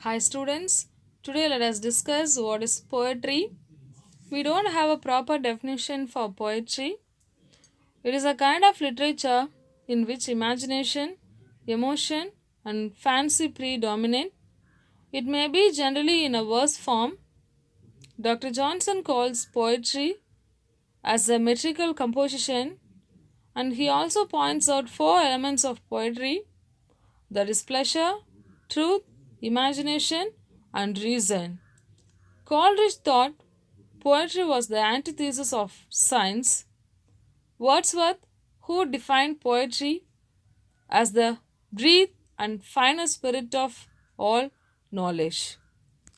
Hi students, today let us discuss what is poetry. We don't have a proper definition for poetry. It is a kind of literature in which imagination, emotion and fancy predominate. It may be generally in a verse form. Dr. Johnson calls poetry as a metrical composition, and he also points out four elements of poetry, that is pleasure, truth, imagination and reason. Coleridge thought poetry was the antithesis of science. Wordsworth, who defined poetry as the breath and finer spirit of all knowledge.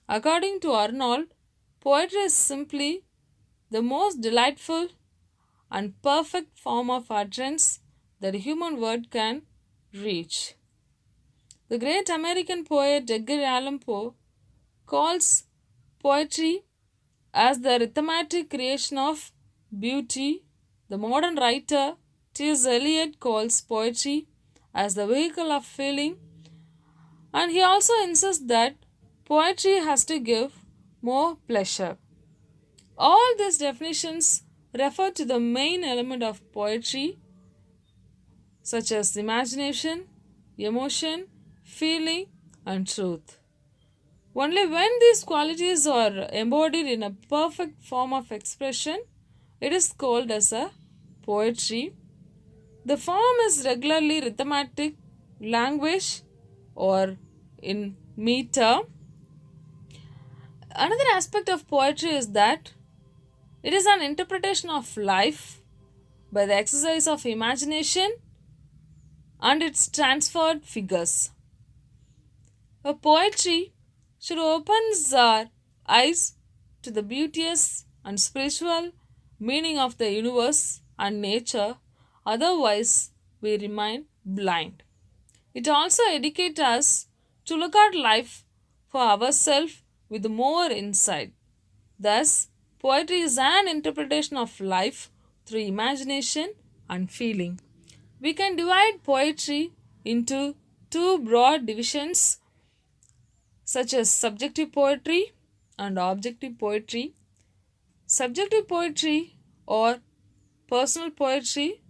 According to Arnold, poetry is simply the most delightful and perfect form of utterance that a human word can reach. The great American poet Edgar Allan Poe calls poetry as the rhythmic creation of beauty. The modern writer T.S. Eliot calls poetry as the vehicle of feeling, and he also insists that poetry has to give more pleasure. All these definitions refer to the main element of poetry, such as imagination, emotion, feeling, and truth. Only when these qualities are embodied in a perfect form of expression, it is called as a poetry. The form is regularly rhythmic, language, or in meter. Another aspect of poetry is that it is an interpretation of life by the exercise of imagination and its transferred figures. A poetry should open our eyes to the beauteous and spiritual meaning of the universe and nature, otherwise, we remain blind. It also educates us to look at life for ourselves with more insight. Thus, poetry is an interpretation of life through imagination and feeling. We can divide poetry into two broad divisions, such as subjective poetry and objective poetry. Subjective poetry or personal poetry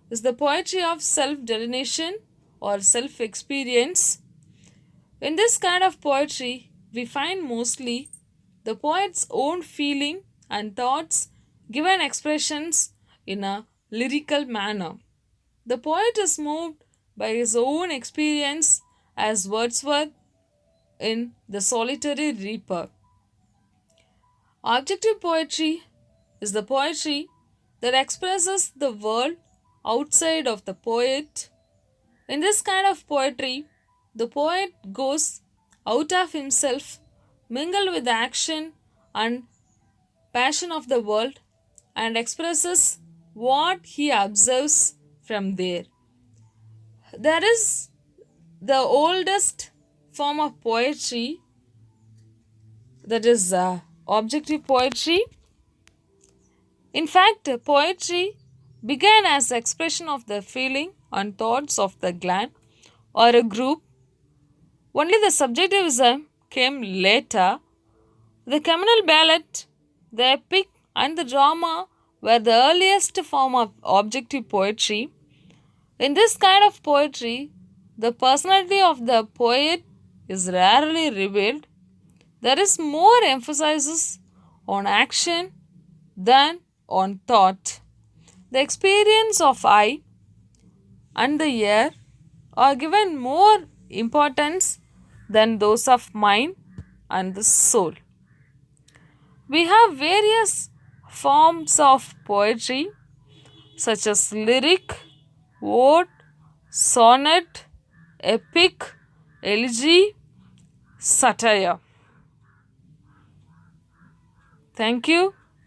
is the poetry of self delineation or self experience. In this kind of poetry, we find mostly the poet's own feeling and thoughts given expressions in a lyrical manner. The poet is moved by his own experience, as Wordsworth in The Solitary Reaper. Objective poetry is the poetry that expresses the world outside of the poet. In this kind of poetry, the poet goes out of himself, mingled with the action and passion of the world, and expresses what he observes from there. There is the oldest form of poetry, that is objective poetry. In fact, poetry began as expression of the feeling and thoughts of the clan or a group. Only the subjectivism came later. The communal ballad, the epic, and the drama were the earliest form of objective poetry. In this kind of poetry, the personality of the poet is rarely revealed. There is more emphasis on action than on thought. The experience of eye and the ear are given more importance than those of mind and the soul. We have various forms of poetry such as lyric, ode, sonnet, epic, elegy, satire. Thank you.